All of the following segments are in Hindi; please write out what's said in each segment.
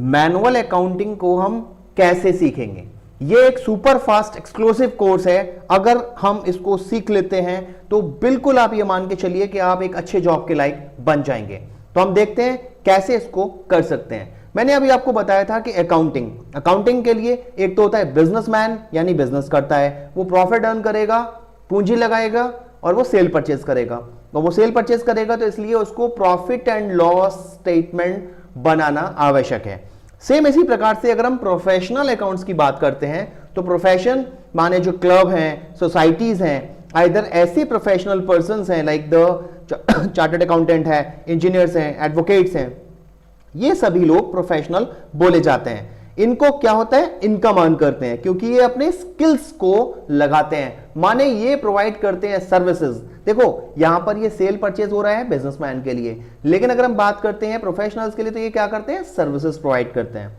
मैनुअल अकाउंटिंग को हम कैसे सीखेंगे। ये एक सुपर फास्ट एक्सक्लूसिव कोर्स है। अगर हम इसको सीख लेते हैं तो बिल्कुल आप ये मान के चलिए कि आप एक अच्छे जॉब के लायक बन जाएंगे। तो हम देखते हैं कैसे इसको कर सकते हैं। मैंने अभी आपको बताया था कि अकाउंटिंग के लिए एक तो होता है बिजनेसमैन, यानी बिजनेस करता है, वो प्रॉफिट अर्न करेगा, पूंजी लगाएगा और वो सेल परचेज करेगा। तो वो सेल परचेज करेगा तो इसलिए उसको प्रॉफिट एंड लॉस स्टेटमेंट बनाना आवश्यक है। सेम इसी प्रकार से अगर हम प्रोफेशनल अकाउंट्स की बात करते हैं तो प्रोफेशन माने जो क्लब हैं, सोसाइटीज हैं, आइदर ऐसे प्रोफेशनल पर्संस हैं लाइक द चार्टर्ड अकाउंटेंट है, इंजीनियर्स हैं, एडवोकेट्स हैं, ये सभी लोग प्रोफेशनल बोले जाते हैं। इनको क्या होता है, इनकम अर्न करते हैं क्योंकि ये अपने स्किल्स को लगाते हैं, माने ये प्रोवाइड करते हैं सर्विसेज। देखो यहां पर ये सेल परचेज हो रहा है बिजनेसमैन के लिए, लेकिन अगर हम बात करते हैं प्रोफेशनल्स के लिए तो ये क्या करते हैं, सर्विसेज प्रोवाइड करते हैं।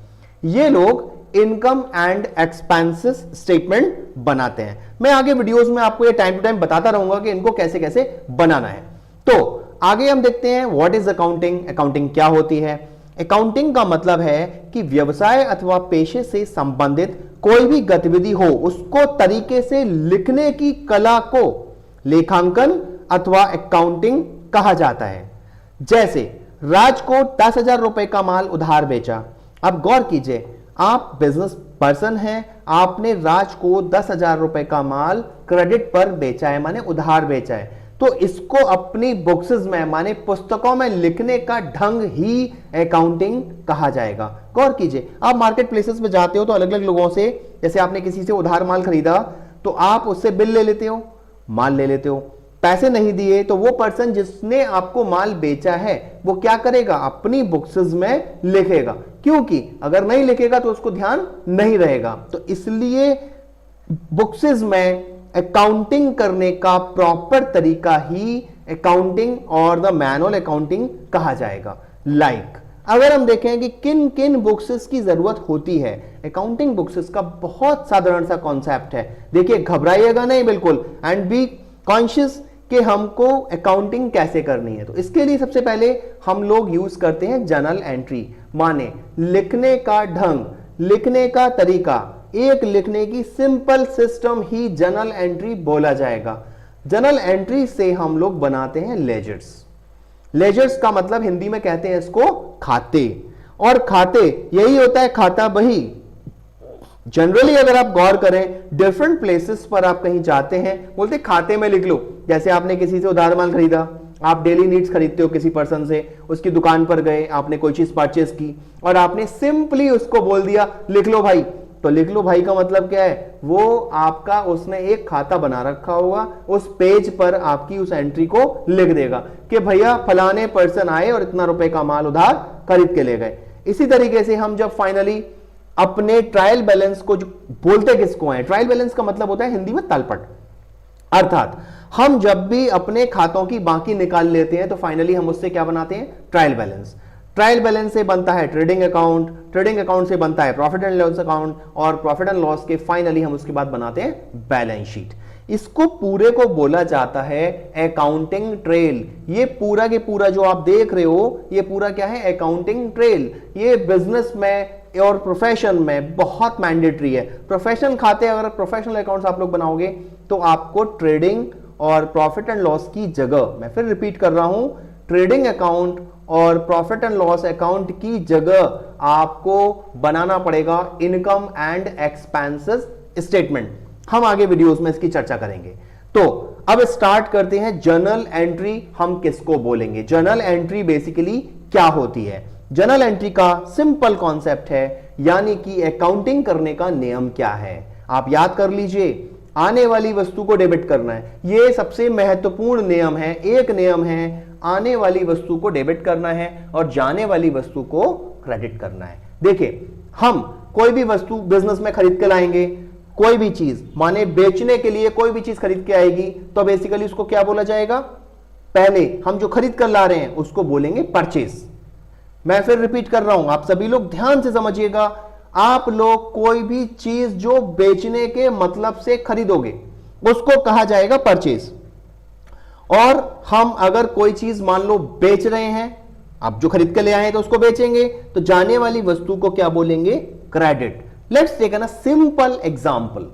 ये लोग इनकम एंड एक्सपेंसेस स्टेटमेंट बनाते हैं। मैं आगे वीडियोस में आपको ये टाइम टू टाइम बताता रहूंगा कि इनको कैसे कैसे बनाना है। तो आगे हम देखते हैं व्हाट इज अकाउंटिंग। अकाउंटिंग क्या होती है। अकाउंटिंग का मतलब है कि व्यवसाय अथवा पेशे से संबंधित कोई भी गतिविधि हो उसको तरीके से लिखने की कला को लेखांकन अथवा अकाउंटिंग कहा जाता है। जैसे राज को 10,000 रुपए का माल उधार बेचा। अब गौर कीजिए, आप बिजनेस पर्सन हैं, आपने राज को 10,000 रुपए का माल क्रेडिट पर बेचा है, माने उधार बेचा है, तो इसको अपनी बुक्सेस में माने पुस्तकों में लिखने का ढंग ही अकाउंटिंग कहा जाएगा। गौर कीजिए, आप मार्केट प्लेसेस पे जाते हो तो अलग अलग लोगों से, जैसे आपने किसी से उधार माल खरीदा तो आप उससे बिल ले लेते हो, माल ले लेते हो, पैसे नहीं दिए तो वो पर्सन जिसने आपको माल बेचा है वो क्या करेगा, अपनी बुक्सेस में लिखेगा, क्योंकि अगर नहीं लिखेगा तो उसको ध्यान नहीं रहेगा। तो इसलिए बुक्सेस में अकाउंटिंग करने का प्रॉपर तरीका ही अकाउंटिंग और द मैनुअल अकाउंटिंग कहा जाएगा। अगर हम देखें कि किन किन बुक्सेस की जरूरत होती है, अकाउंटिंग बुक्सेस का बहुत साधारण सा कॉन्सेप्ट है। देखिए घबराइएगा नहीं बिल्कुल, एंड बी कॉन्शियस कि हमको अकाउंटिंग कैसे करनी है। तो इसके लिए सबसे पहले हम लोग यूज करते हैं जर्नल एंट्री, माने लिखने का ढंग, लिखने का तरीका, एक लिखने की सिंपल सिस्टम ही जर्नल एंट्री बोला जाएगा। जर्नल एंट्री से हम लोग बनाते हैं लेजर्स। लेजर्स का मतलब हिंदी में कहते हैं इसको खाते, और खाते यही होता है खाता बही। जनरली अगर आप गौर करें डिफरेंट प्लेसेस पर आप कहीं जाते हैं, बोलते खाते में लिख लो। जैसे आपने किसी से उधार माल खरीदा, आप डेली नीड्स खरीदते हो किसी पर्सन से, उसकी दुकान पर गए, आपने कोई चीज परचेज की और आपने सिंपली उसको बोल दिया लिख लो भाई। तो लिख लो भाई का मतलब क्या है, वो आपका उसने एक खाता बना रखा होगा, उस पेज पर आपकी उस एंट्री को लिख देगा कि भैया फलाने पर्सन आए और इतना रुपए का माल उधार खरीद के ले गए। इसी तरीके से हम जब फाइनली अपने ट्रायल बैलेंस को, जो बोलते किसको है, ट्रायल बैलेंस का मतलब होता है हिंदी में तलपट, अर्थात हम जब भी अपने खातों की बाकी निकाल लेते हैं तो फाइनली हम उससे क्या बनाते हैं, ट्रायल बैलेंस। ट्रायल बैलेंस से बनता है ट्रेडिंग अकाउंट, ट्रेडिंग अकाउंट से बनता है प्रॉफिट एंड लॉस अकाउंट, और प्रॉफिट एंड लॉस के फाइनली हम उसके बाद बनाते हैं बैलेंस शीट। इसको पूरे को बोला जाता है अकाउंटिंग ट्रेल। ये पूरा के पूरा जो आप देख रहे हो, ये पूरा क्या है, अकाउंटिंग ट्रेल। ये बिजनेस में और प्रोफेशन में बहुत मैंडेटरी है। प्रोफेशनल खाते, अगर प्रोफेशनल अकाउंट्स आप लोग बनाओगे तो आपको ट्रेडिंग और प्रॉफिट एंड लॉस की जगह, मैं फिर रिपीट कर रहा हूं, ट्रेडिंग अकाउंट और प्रॉफिट एंड लॉस अकाउंट की जगह आपको बनाना पड़ेगा इनकम एंड एक्सपेंसेस स्टेटमेंट। हम आगे वीडियोस में इसकी चर्चा करेंगे। तो अब स्टार्ट करते हैं जर्नल एंट्री हम किसको बोलेंगे। जर्नल एंट्री बेसिकली क्या होती है। जर्नल एंट्री का सिंपल कॉन्सेप्ट है, यानी कि अकाउंटिंग करने का नियम क्या है। आप याद कर लीजिए, आने वाली वस्तु को डेबिट करना है, यह सबसे महत्वपूर्ण नियम है। एक नियम है, आने वाली वस्तु को डेबिट करना है और जाने वाली वस्तु को क्रेडिट करना है। देखिए हम कोई भी वस्तु बिजनेस में खरीद के लाएंगे, कोई भी चीज माने बेचने के लिए कोई भी चीज खरीद के आएगी तो बेसिकली उसको क्या बोला जाएगा, पहले हम जो खरीद कर ला रहे हैं उसको बोलेंगे परचेज। मैं फिर रिपीट कर रहा हूं, आप सभी लोग ध्यान से समझिएगा। आप लोग कोई भी चीज जो बेचने के मतलब से खरीदोगे उसको कहा जाएगा परचेज। और हम अगर कोई चीज मान लो बेच रहे हैं आप जो खरीद के ले आए हैं तो उसको बेचेंगे, तो जाने वाली वस्तु को क्या बोलेंगे? Credit. Let's take a simple example.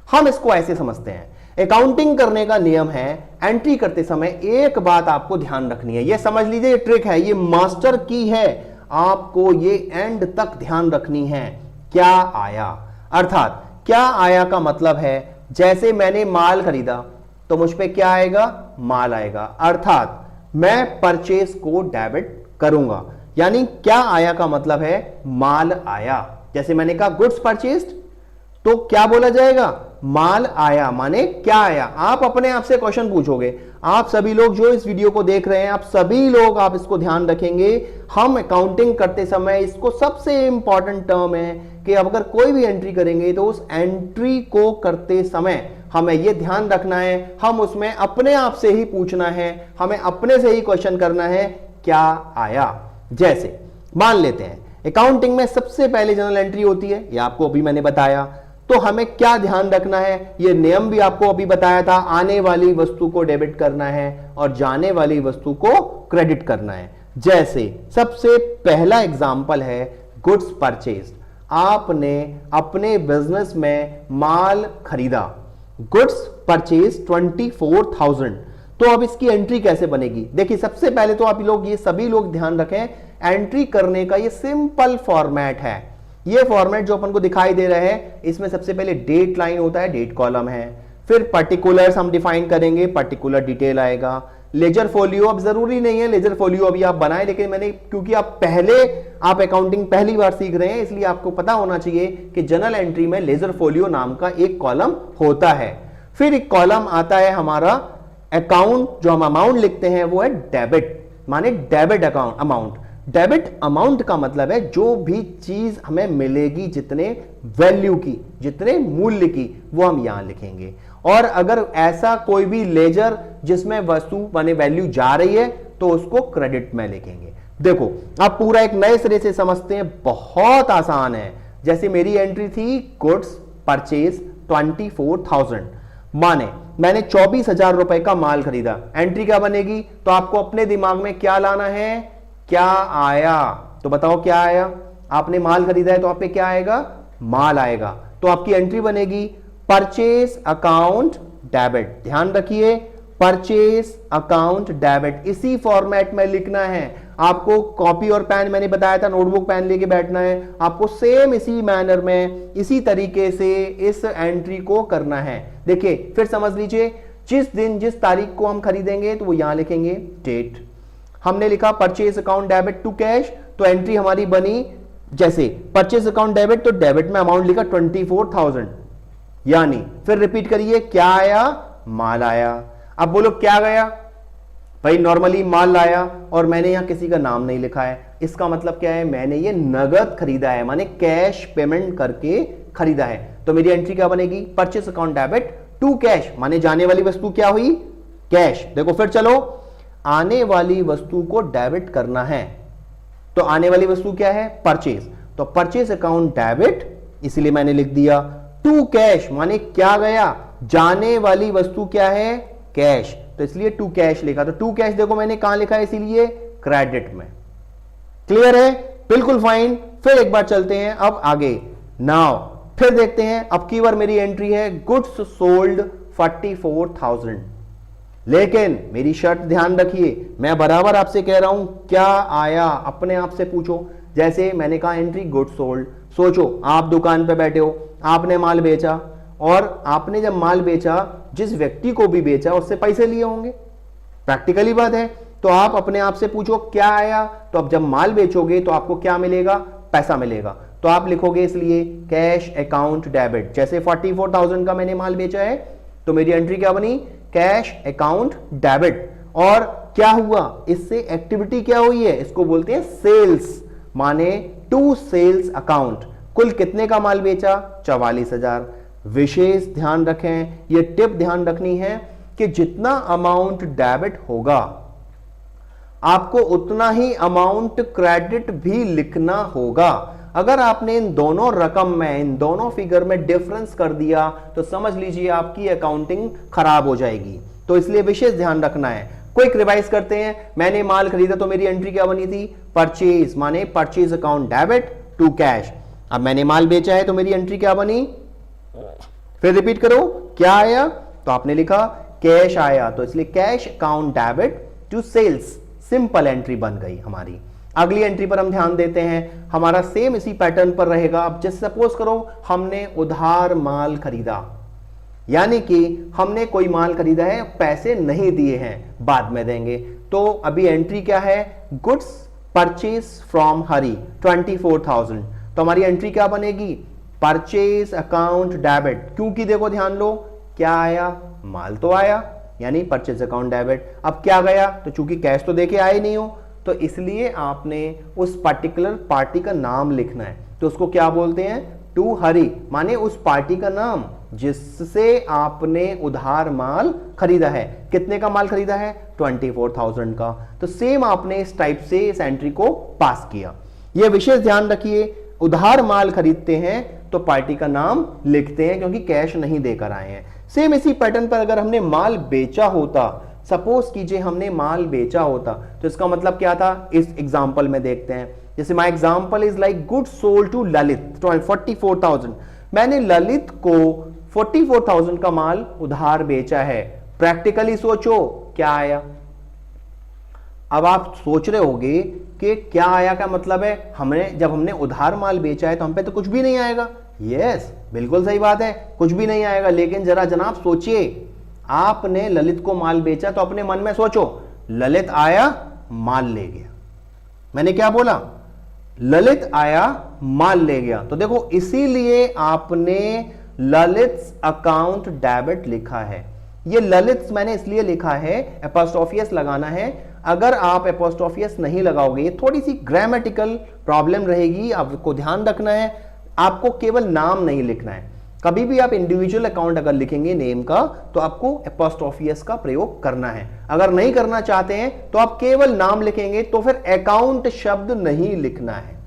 हम इसको ऐसे समझते हैं, अकाउंटिंग करने का नियम है, एंट्री करते समय एक बात आपको ध्यान रखनी है, ये समझ लीजिए, ये ट्रिक है, ये मास्टर की है, आपको ये एंड तक ध्यान रखनी है। क्या आया, अर्थात क्या आया का मतलब है जैसे मैंने माल खरीदा तो मुझ पे क्या आएगा? माल आएगा, अर्थात मैं परचेस को डेबिट करूंगा। यानी क्या आया का मतलब है माल आया। जैसे मैंने कहा गुड्स परचेस्ड, तो क्या बोला जाएगा? माल आया, माने क्या आया। आप अपने आप से क्वेश्चन पूछोगे, आप सभी लोग जो इस वीडियो को देख रहे हैं, आप सभी लोग आप इसको ध्यान रखेंगे। हम अकाउंटिंग करते समय इसको सबसे इंपॉर्टेंट टर्म है कि अगर कोई भी एंट्री करेंगे तो उस एंट्री को करते समय हमें यह ध्यान रखना है, हम उसमें अपने आप से ही पूछना है, हमें अपने से ही क्वेश्चन करना है क्या आया। जैसे मान लेते हैं अकाउंटिंग में सबसे पहले जनरल एंट्री होती है, ये आपको अभी मैंने बताया, तो हमें क्या ध्यान रखना है, ये नियम भी आपको अभी बताया था, आने वाली वस्तु को डेबिट करना है और जाने वाली वस्तु को क्रेडिट करना है। जैसे सबसे पहला एग्जाम्पल है गुड्स परचेज्ड, आपने अपने बिजनेस में माल खरीदा, गुड्स परचेज 24,000, तो अब इसकी एंट्री कैसे बनेगी? देखिए सबसे पहले तो आप लोग ये सभी लोग ध्यान रखें, एंट्री करने का ये सिंपल फॉर्मेट है। ये फॉर्मेट जो अपन को दिखाई दे रहा है, इसमें सबसे पहले डेट लाइन होता है, डेट कॉलम है, फिर पर्टिकुलर्स हम डिफाइन करेंगे, पर्टिकुलर डिटेल आएगा, लेजर फोलियो, अब जरूरी नहीं है लेजर फोलियो अभी आप बनाएं, लेकिन मैंने क्योंकि आप अकाउंटिंग पहली बार सीख रहे हैं, इसलिए आपको पता होना चाहिए कि जनरल एंट्री में लेजर फोलियो नाम का एक कॉलम होता है। फिर एक कॉलम आता है हमारा अकाउंट, जो हम अमाउंट लिखते हैं वो है डेबिट, माने debit account amount. Debit amount का मतलब है जो भी चीज हमें मिलेगी, जितने वैल्यू की, जितने मूल्य की, वो हम यहां लिखेंगे। और अगर ऐसा कोई भी लेजर जिसमें वस्तु माने वैल्यू जा रही है तो उसको क्रेडिट में लिखेंगे। देखो आप पूरा एक नए सिरे से समझते हैं, बहुत आसान है। जैसे मेरी एंट्री थी गुड्स परचेज 24,000, माने मैंने 24,000 रुपए का माल खरीदा, एंट्री क्या बनेगी? तो आपको अपने दिमाग में क्या लाना है? क्या आया? तो बताओ क्या आया? आपने माल खरीदा है तो आप पे क्या आएगा? माल आएगा, तो आपकी एंट्री बनेगी परचेज अकाउंट डेबिट। ध्यान रखिए, परचेज अकाउंट डेबिट इसी फॉर्मेट में लिखना है। आपको कॉपी और पेन, मैंने बताया था नोटबुक पेन लेके बैठना है, आपको सेम इसी मैनर में, इसी तरीके से इस एंट्री को करना है। देखिए फिर समझ लीजिए, जिस दिन जिस तारीख को हम खरीदेंगे तो वो यहां लिखेंगे डेट। हमने लिखा purchase account debit to cash, तो एंट्री हमारी बनी जैसे परचेज अकाउंट डेबिट, तो डेबिट में अमाउंट लिखा 24,000, यानी फिर रिपीट करिए क्या आया? माल आया। अब बोलो क्या गया? भाई नॉर्मली माल लाया और मैंने यहां किसी का नाम नहीं लिखा है, इसका मतलब क्या है? मैंने ये नगद खरीदा है, माने कैश पेमेंट करके खरीदा है, तो मेरी एंट्री क्या बनेगी? Purchase account debit to cash, माने जाने वाली वस्तु क्या हुई? कैश। देखो फिर चलो, आने वाली वस्तु को डेबिट करना है, तो आने वाली वस्तु क्या है? परचेज, तो परचेज अकाउंट डेबिट, इसलिए मैंने लिख दिया टू कैश, माने क्या गया? जाने वाली वस्तु क्या है? कैश, तो इसलिए टू कैश लिखा। तो टू कैश देखो मैंने कहां लिखा है? इसीलिए क्रेडिट में। क्लियर है? बिल्कुल फाइन। फिर एक बार चलते हैं अब आगे, नाउ फिर देखते हैं, अब की बार मेरी एंट्री है गुड्स सोल्ड 44,000, लेकिन मेरी शर्त ध्यान रखिए, मैं बराबर आपसे कह रहा हूं क्या आया? अपने आप से पूछो। जैसे मैंने कहा एंट्री गुड्स सोल्ड, सोचो आप दुकान पे बैठे हो, आपने माल बेचा, और आपने जब माल बेचा, जिस व्यक्ति को भी बेचा उससे पैसे लिए होंगे, प्रैक्टिकली बात है, तो आप अपने आप से पूछो क्या आया? तो अब जब माल बेचोगे तो आपको क्या मिलेगा? पैसा मिलेगा, तो आप लिखोगे इसलिए कैश अकाउंट डेबिट। जैसे 44,000 का मैंने माल बेचा है, तो मेरी एंट्री क्या बनी? Cash account debit. और क्या हुआ? इससे एक्टिविटी क्या हुई है? इसको बोलते हैं सेल्स, माने टू सेल्स अकाउंट। कुल कितने का माल बेचा? 44,000। विशेष ध्यान रखें, यह टिप ध्यान रखनी है कि जितना अमाउंट डेबिट होगा आपको उतना ही अमाउंट क्रेडिट भी लिखना होगा। अगर आपने इन दोनों रकम में, इन दोनों फिगर में डिफरेंस कर दिया तो समझ लीजिए आपकी अकाउंटिंग खराब हो जाएगी। तो इसलिए विशेष ध्यान रखना है, क्विक रिवाइज करते हैं। मैंने माल खरीदा तो मेरी एंट्री क्या बनी थी? परचेज, माने purchase account debit to cash. अब मैंने माल बेचा है तो मेरी एंट्री क्या बनी? फिर रिपीट करो, क्या आया? तो आपने लिखा कैश आया, तो इसलिए cash account debit to sales, simple entry बन गई हमारी। अगली एंट्री पर हम ध्यान देते हैं, हमारा सेम इसी पैटर्न पर रहेगा। अब जैसे सपोज करो हमने उधार माल खरीदा, यानी कि हमने कोई माल खरीदा है, पैसे नहीं दिए हैं, बाद में देंगे। तो अभी एंट्री क्या है? गुड्स परचेज फ्रॉम हरी 24,000। तो हमारी एंट्री क्या बनेगी? परचेज अकाउंट डेबिट, क्योंकि देखो ध्यान लो, क्या आया? माल तो आया, यानी परचेज अकाउंट डेबिट। अब क्या गया? तो चूंकि कैश तो देके आए नहीं हो, तो इसलिए आपने उस पर्टिकुलर पार्टी का नाम लिखना है। तो उसको क्या बोलते हैं? टू हरी, माने उस पार्टी का नाम जिससे आपने उधार माल खरीदा है। कितने का माल खरीदा है? 24,000 का। तो सेम आपने इस टाइप से इस एंट्री को पास किया। यह विशेष ध्यान रखिए, उधार माल खरीदते हैं तो पार्टी का नाम लिखते हैं, क्योंकि कैश नहीं देकर आए हैं। सेम इसी पैटर्न पर अगर हमने माल बेचा होता, सपोज कीजिए हमने माल बेचा होता, तो इसका मतलब क्या था? इस एग्जांपल में देखते हैं। जैसे my example is like good sold to Lalit 44,000। मैंने ललित को 44,000 का माल उधार बेचा है। प्रैक्टिकली सोचो क्या आया? अब आप सोच रहे होंगे कि क्या आया का मतलब है, जब हमने उधार माल बेचा है तो हम पे तो कुछ भी नहीं आएगा। यस, बिल्कुल सही बात है, कुछ भी नहीं आएगा। लेकिन जरा जनाब सोचिए, आपने ललित को माल बेचा तो अपने मन में सोचो, ललित आया माल ले गया। मैंने क्या बोला? ललित आया माल ले गया। तो देखो इसीलिए आपने ललित अकाउंट डेबिट लिखा है। ये ललित मैंने इसलिए लिखा है, एपोस्ट्रोफियस लगाना है। अगर आप एपोस्ट्रोफियस नहीं लगाओगे, थोड़ी सी ग्रामेटिकल प्रॉब्लम रहेगी, आपको ध्यान रखना है। आपको केवल नाम नहीं लिखना है। कभी भी आप इंडिविजुअल अकाउंट अगर लिखेंगे नेम का, तो आपको एपोस्ट्रोफियस का प्रयोग करना है। अगर नहीं करना चाहते हैं तो आप केवल नाम लिखेंगे, तो फिर अकाउंट शब्द नहीं लिखना है।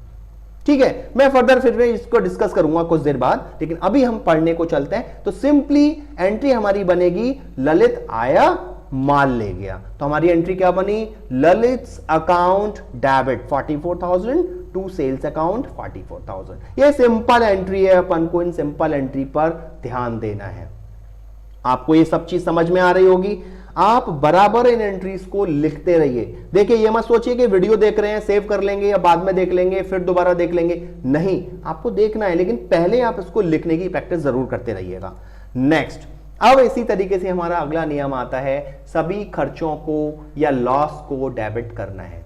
ठीक है, मैं फर्दर फिर इसको डिस्कस करूंगा कुछ देर बाद, लेकिन अभी हम पढ़ने को चलते हैं। तो सिंपली एंट्री हमारी बनेगी, ललित आया माल ले गया। तो हमारी एंट्री क्या बनी? Lalit account debit 44,000 to sales account 44,000। ये सिंपल एंट्री है, अपन को इन सिंपल एंट्री पर ध्यान देना है। आपको ये सब चीज समझ में आ रही होगी। आप बराबर इन एंट्रीज को लिखते रहिए। देखिए, ये मत सोचिए कि वीडियो देख रहे हैं सेव कर लेंगे या बाद में देख लेंगे फिर दोबारा देख लेंगे, नहीं, आपको देखना है, लेकिन पहले आप इसको लिखने की प्रैक्टिस जरूर करते रहिएगा। नेक्स्ट, अब इसी तरीके से हमारा अगला नियम आता है, सभी खर्चों को या लॉस को डेबिट करना है।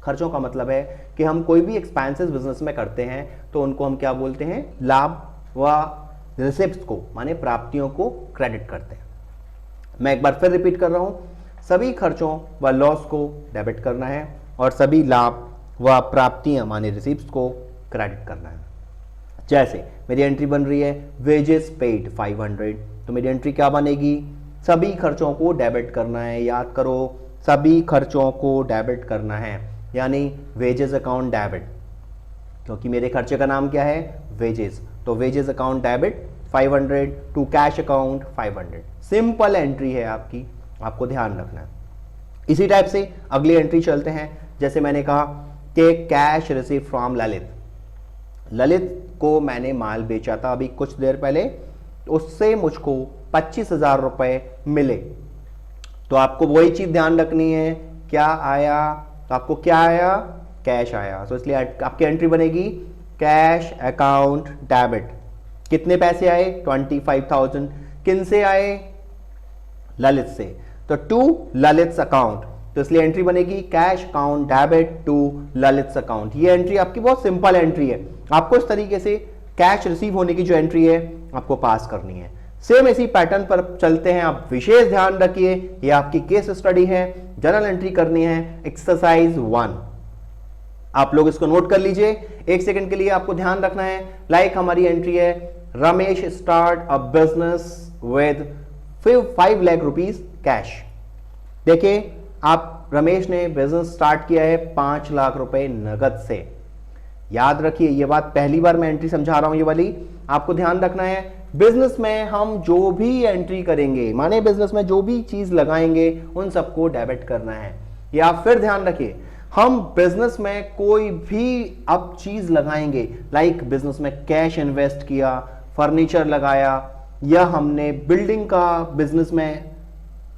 खर्चों का मतलब है कि हम कोई भी एक्सपेंसेस बिजनेस में करते हैं तो उनको हम क्या बोलते हैं? लाभ व रिसिप्ट्स को, माने प्राप्तियों को क्रेडिट करते हैं। मैं एक बार फिर रिपीट कर रहा हूं, सभी खर्चों व लॉस को डेबिट करना है और सभी लाभ व प्राप्तियां माने रिसिप्ट्स को क्रेडिट करना है। जैसे मेरी एंट्री बन रही है वेजेस पेड 500, तो मेरी एंट्री क्या बनेगी? सभी खर्चों को डेबिट करना है। याद करो, सभी खर्चों को डेबिट करना है, यानी वेजेस अकाउंट डेबिट, क्योंकि मेरे खर्चे का नाम क्या है? वेजेस। तो wages account debit 500 to cash account 500। Simple entry है आपकी, आपको ध्यान रखना है। इसी टाइप से अगली एंट्री चलते हैं। जैसे मैंने कहा कि cash receive from Lalit, Lalit को मैंने माल बेचा था अभी कुछ देर पहले, उससे मुझको 25,000 रुपए मिले। तो आपको वही चीज ध्यान रखनी है, क्या आया? तो आपको क्या आया? कैश आया। तो इसलिए आपकी एंट्री बनेगी कैश अकाउंट डेबिट। कितने पैसे आए? 25,000। किन से आए? ललित से। तो टू ललित अकाउंट, तो इसलिए एंट्री बनेगी cash account debit to Lalit account. ये एंट्री आपकी बहुत सिंपल एंट्री है। आपको इस तरीके से कैश रिसीव होने की जो एंट्री है आपको पास करनी है। सेम इसी पैटर्न पर चलते हैं। आप विशेष ध्यान रखिए, ये आपकी केस स्टडी है, जर्नल एंट्री करनी है, एक्सरसाइज 1। आप लोग इसको नोट कर लीजिए, एक सेकंड के लिए आपको ध्यान रखना है। लाइक हमारी एंट्री है, Ramesh start a business with 5 lakh rupees cash. देखिए, आप रमेश ने बिजनेस स्टार्ट किया है 5 लाख रुपए नगद से। याद रखिए, ये बात पहली बार मैं एंट्री समझा रहा हूं, ये वाली आपको ध्यान रखना है। बिजनेस में हम जो भी एंट्री करेंगे, माने बिजनेस में जो भी चीज लगाएंगे उन सबको डेबिट करना है। या फिर ध्यान रखिए, हम बिजनेस में कोई भी अब चीज लगाएंगे, लाइक बिजनेस में कैश इन्वेस्ट किया, फर्नीचर लगाया, या हमने बिल्डिंग का बिजनेस में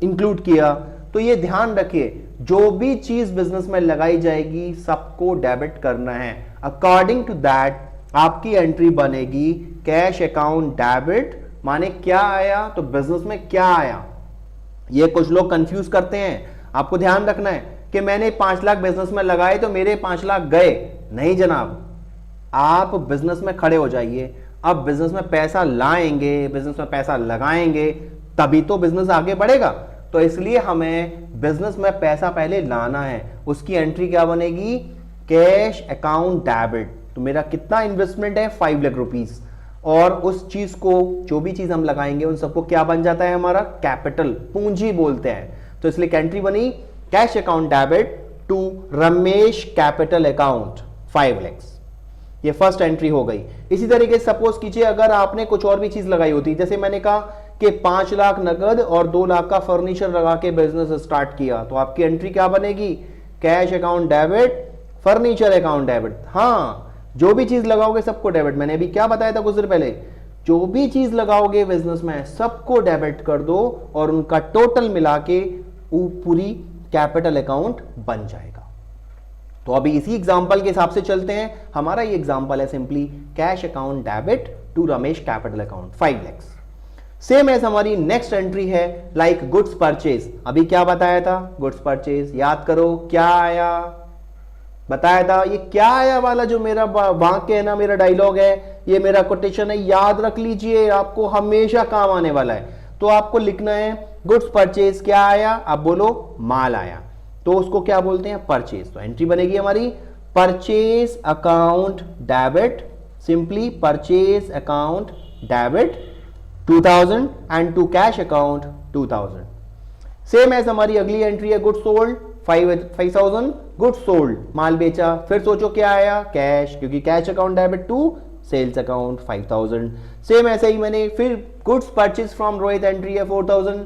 इंक्लूड किया, तो ये ध्यान रखिए जो भी चीज बिजनेस में लगाई जाएगी सबको डेबिट करना है। अकॉर्डिंग टू दैट आपकी एंट्री बनेगी कैश अकाउंट डेबिट। माने क्या आया, तो बिजनेस में क्या आया। ये कुछ लोग कंफ्यूज करते हैं, आपको ध्यान रखना है कि मैंने 5 लाख बिजनेस में लगाए तो मेरे 5 लाख गए। नहीं जनाब, आप बिजनेस में खड़े हो जाइए। अब बिजनेस में पैसा लाएंगे, बिजनेस में पैसा लगाएंगे, तभी तो बिजनेस आगे बढ़ेगा। तो इसलिए हमें बिजनेस में पैसा पहले लाना है। उसकी एंट्री क्या बनेगी, कैश अकाउंट डेबिट। तो मेरा कितना इन्वेस्टमेंट है, 5 लाख रुपीस, और उस चीज को, जो भी चीज हम लगाएंगे उन सबको क्या बन जाता है, हमारा कैपिटल, पूंजी बोलते हैं। तो इसलिए एंट्री बनी cash account debit to Ramesh capital account 5 lakh. ये फर्स्ट एंट्री हो गई। इसी तरीके से सपोज कीजिए अगर आपने कुछ और भी चीज लगाई होती, जैसे मैंने कहा कि 5 लाख नगद और 2 लाख का फर्नीचर लगा के बिजनेस स्टार्ट किया, तो आपकी एंट्री क्या बनेगी, cash account debit furniture account debit. हाँ, जो भी चीज लगाओगे सबको डेबिट। मैंने अभी क्या बताया था कुछ देर पहले, जो भी चीज लगाओगे बिजनेस में सबको डेबिट कर दो और उनका टोटल मिला के पूरी कैपिटल अकाउंट बन जाएगा। तो अभी इसी एग्जांपल के हिसाब से चलते हैं। हमारा ये एग्जांपल है simply cash account debit to Ramesh capital account 5 lakh. Same as हमारी नेक्स्ट एंट्री है लाइक गुड्स परचेज। अभी क्या बताया था, गुड्स परचेज, याद करो क्या आया, बताया था। ये क्या आया वाला जो मेरा वाक्य है ना, मेरा डायलॉग है, ये मेरा कोटेशन है, याद रख लीजिए, आपको हमेशा काम आने वाला है। तो आपको लिखना है गुड्स परचेज क्या आया, अब बोलो माल आया, तो उसको क्या बोलते हैं, परचेज। तो एंट्री बनेगी हमारी purchase account debit, simply purchase account debit 2000 and to cash account 2000। Same as हमारी अगली एंट्री है गुड्स सोल्ड 5000, गुड्स सोल्ड माल बेचा। फिर सोचो क्या आया, कैश, क्योंकि cash account debit to sales account 5000। Same ऐसे ही मैंने फिर goods purchase from Rohit entry है 4000,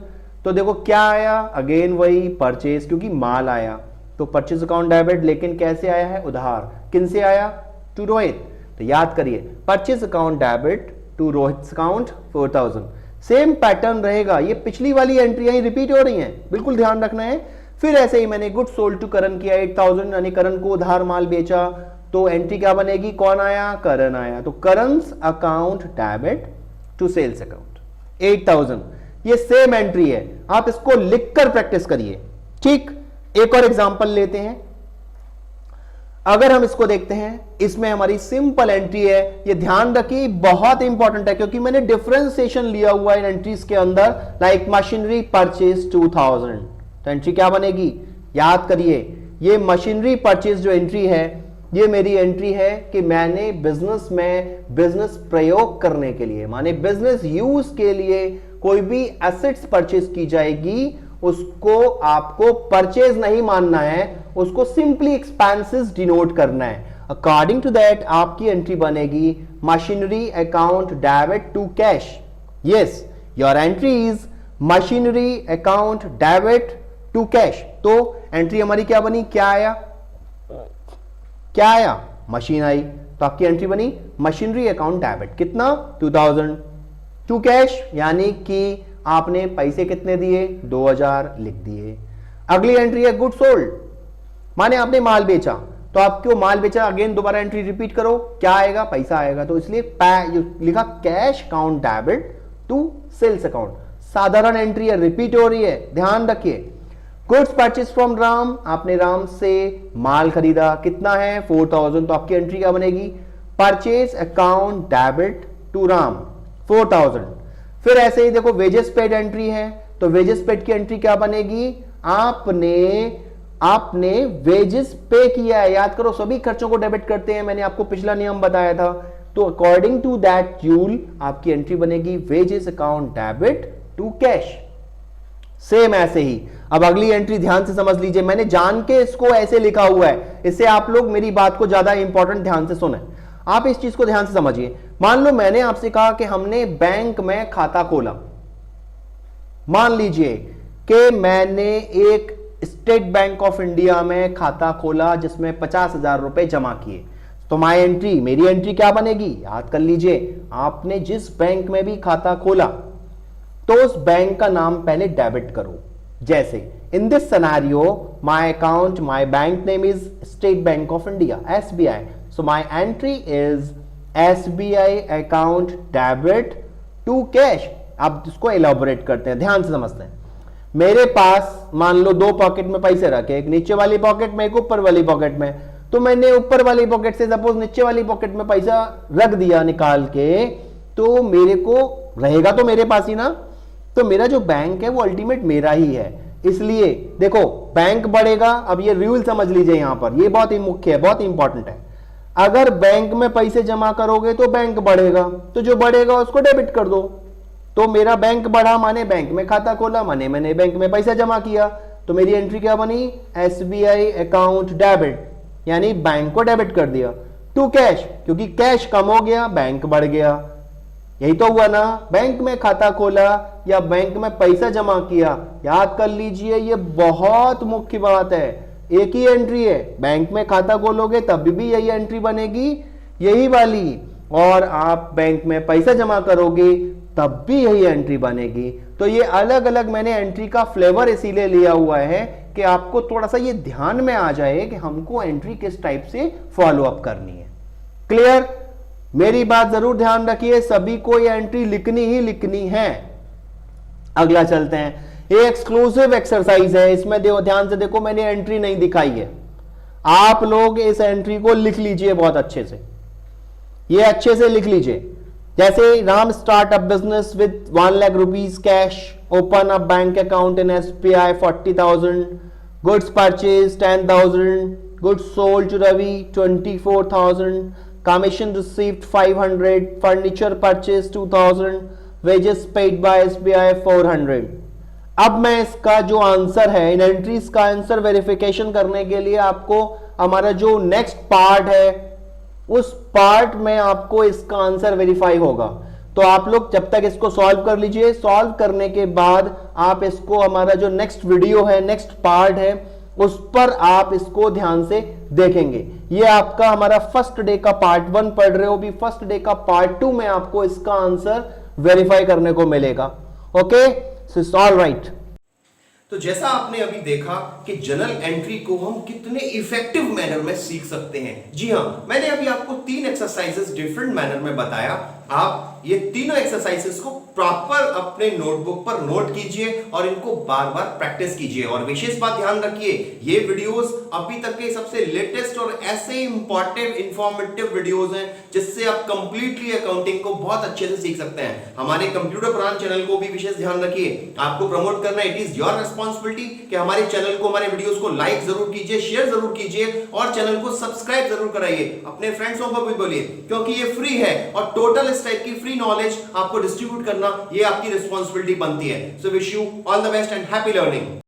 तो देखो क्या आया, अगेन वही परचेज, क्योंकि माल आया तो परचेज अकाउंट डेबिट, लेकिन कैसे आया है, उधार। किन से आया, टू रोहित। तो याद करिए purchase account debit to Rohit account 4000। Same pattern रहेगा, ये पिछली वाली एंट्रियां ही रिपीट हो रही हैं, बिल्कुल ध्यान रखना है। फिर ऐसे ही मैंने गुड सोल्ड टू करण किया 8000, यानी करण को उधार माल बेचा, तो एंट्री क्या बनेगी, कौन आया, करण आया, तो Karan's account debit to sales account 8000। ये सेम एंट्री है, आप इसको लिखकर प्रैक्टिस करिए। ठीक, एक और एग्जांपल लेते हैं। अगर हम इसको देखते हैं, इसमें हमारी सिंपल एंट्री है, ये ध्यान रखिए बहुत इंपॉर्टेंट है, क्योंकि मैंने डिफरेंशिएशन लिया हुआ है एंट्रीज के अंदर, लाइक मशीनरी परचेज 2000। तो एंट्री क्या बनेगी, याद करिए, ये मशीनरी परचेज जो एंट्री है, ये मेरी एंट्री है कि मैंने बिजनेस में बिजनेस प्रयोग करने के लिए, माने बिजनेस यूज के लिए कोई भी एसेट्स परचेज की जाएगी, उसको आपको परचेज नहीं मानना है, उसको सिंपली एक्सपेंसेस डिनोट करना है। अकॉर्डिंग टू दैट आपकी एंट्री बनेगी machinery account debit to cash. Yes, your entry is machinery account debit to cash. तो एंट्री हमारी क्या बनी, क्या आया, क्या आया, मशीन आई, तो आपकी एंट्री बनी मशीनरी अकाउंट डेबिट, कितना, 2000 टू कैश, यानी कि आपने पैसे कितने दिए, 2000 लिख दिए। अगली एंट्री है गुड सोल्ड, माने आपने माल बेचा, तो आपको माल बेचा, अगेन दोबारा एंट्री रिपीट करो, क्या आएगा, पैसा आएगा, तो इसलिए लिखा cash account debit to sales account. साधारण एंट्री है, रिपीट हो रही है, ध्यान रखिए। गुड्स परचेज फ्रॉम राम, आपने राम से माल खरीदा, कितना है, 4000, तो आपकी एंट्री क्या बनेगी, purchase account debit to Ram 4000। फिर ऐसे ही देखो वेजेस पेड एंट्री है, तो वेजेस पेड की एंट्री क्या बनेगी, आपने वेजेस पे किया है, याद करो सभी खर्चों को डेबिट करते हैं, मैंने आपको पिछला नियम बताया था। तो अकॉर्डिंग टू दैट रूल आपकी एंट्री बनेगी wages account debit to cash. Same ऐसे ही अब अगली एंट्री ध्यान से समझ लीजिए, मैंने जान के इसको ऐसे लिखा हुआ है, इससे आप लोग मेरी बात को ज्यादा इंपॉर्टेंट ध्यान से सुने। आप इस चीज को ध्यान से समझिए। मान लो मैंने आपसे कहा कि हमने बैंक में खाता खोला, मान लीजिए कि मैंने एक स्टेट बैंक ऑफ इंडिया में खाता खोला जिसमें 50,000 रुपए जमा किए, तो माई एंट्री, मेरी एंट्री क्या बनेगी, याद कर लीजिए, आपने जिस बैंक में भी खाता खोला तो उस बैंक का नाम पहले डेबिट करो। जैसे in this scenario my account, my bank name is State Bank of India, SBI, so my entry is SBI account debit to cash. अब इसको एलैबोरेट करते हैं, ध्यान से समझते हैं। मेरे पास मान लो दो पॉकेट में पैसे रखे, एक नीचे वाली पॉकेट में, एक ऊपर वाली पॉकेट में। तो मैंने ऊपर वाली पॉकेट से सपोज नीचे वाली पॉकेट में पैसा रख दिया निकाल के, तो मेरे को रहेगा तो मेरे पास ही ना, तो मेरा जो बैंक है वो अल्टीमेट मेरा ही है। इसलिए देखो बैंक बढ़ेगा, अब ये रूल समझ लीजिए यहां पर, ये बहुत ही मुख्य है, बहुत इंपॉर्टेंट है। अगर बैंक में पैसे जमा करोगे तो बैंक बढ़ेगा, तो जो बढ़ेगा उसको डेबिट कर दो। तो मेरा बैंक बढ़ा माने बैंक में खाता खोला, माने मैंने बैंक में पैसा जमा किया, तो मेरी एंट्री क्या बनी, SBI अकाउंट डेबिट, यानी बैंक को डेबिट कर दिया, टू कैश, क्योंकि कैश कम हो गया, बैंक बढ़ गया। यही तो हुआ ना, बैंक में खाता खोला या बैंक में पैसा जमा किया, याद कर लीजिए ये बहुत मुख्य बात है। एक ही एंट्री है, बैंक में खाता खोलोगे तब भी यही एंट्री बनेगी, यही वाली, और आप बैंक में पैसा जमा करोगे तब भी यही एंट्री बनेगी। तो ये अलग अलग मैंने एंट्री का फ्लेवर इसीलिए लिया हुआ है कि आपको थोड़ा सा ये ध्यान में आ जाए कि हमको एंट्री किस टाइप से फॉलो अप करनी है। क्लियर? मेरी बात जरूर ध्यान रखिए, सभी को ये एंट्री लिखनी ही लिखनी है। अगला चलते हैं, ये एक्सक्लूसिव एक्सरसाइज है, इसमें देखो ध्यान से देखो, मैंने एंट्री नहीं दिखाई है, आप लोग इस एंट्री को लिख लीजिए बहुत अच्छे से, ये अच्छे से लिख लीजिए। जैसे Ram start a business with 1 lakh rupees cash, open a bank account in SBI 40,000, goods purchase 10,000, goods sold to Ravi 24,000, commission received 500, furniture purchased 2000, wages paid by SBI 400। अब मैं इसका जो आंसर है, इन एंट्रीज का आंसर वेरिफिकेशन करने के लिए आपको हमारा जो नेक्स्ट पार्ट है उस पार्ट में आपको इसका आंसर वेरीफाई होगा। तो आप लोग जब तक इसको सॉल्व कर लीजिए, सॉल्व करने के बाद आप इसको, हमारा जो नेक्स्ट वीडियो है, नेक्स्ट पार्ट है, उस पर आप इसको ध्यान से देखेंगे। ये आपका हमारा फर्स्ट डे का पार्ट 1 पढ़ रहे हो, भी फर्स्ट डे का पार्ट 2 में आपको इसका आंसर वेरीफाई करने को मिलेगा। Okay, so it's all right. तो जैसा आपने अभी देखा कि जनरल एंट्री को हम कितने इफेक्टिव मैनर में सीख सकते हैं। जी हां, मैंने अभी आपको 3 एक्सरसाइजेस डिफरेंट मैनर में बताया। आप ये तीनों एक्सरसाइजेस को प्रॉपर अपने नोटबुक पर नोट कीजिए और इनको बार बार प्रैक्टिस कीजिए। और विशेष बात ध्यान रखिए, ये वीडियोस अभी तक के सबसे लेटेस्ट और ऐसे इंपॉर्टेंट इंफॉर्मेटिव वीडियोस हैं जिससे आप कंप्लीटली अकाउंटिंग को बहुत अच्छे से सीख सकते हैं। हमारे कंप्यूटर पुराण चैनल को भी विशेष ध्यान रखिए, आपको प्रमोट करना, इट इज योर रिस्पांसिबिलिटी कि हमारे चैनल को, हमारे वीडियोस को लाइक जरूर कीजिए, शेयर जरूर कीजिए और चैनल को सब्सक्राइब जरूर कराइए। अपने फ्रेंड्सों को भी बोलिए, क्योंकि ये फ्री है और टोटल इस टाइप की फ्री नॉलेज आपको डिस्ट्रीब्यूट करना ये आपकी रिस्पांसिबिलिटी बनती है। So wish you all the best and happy learning.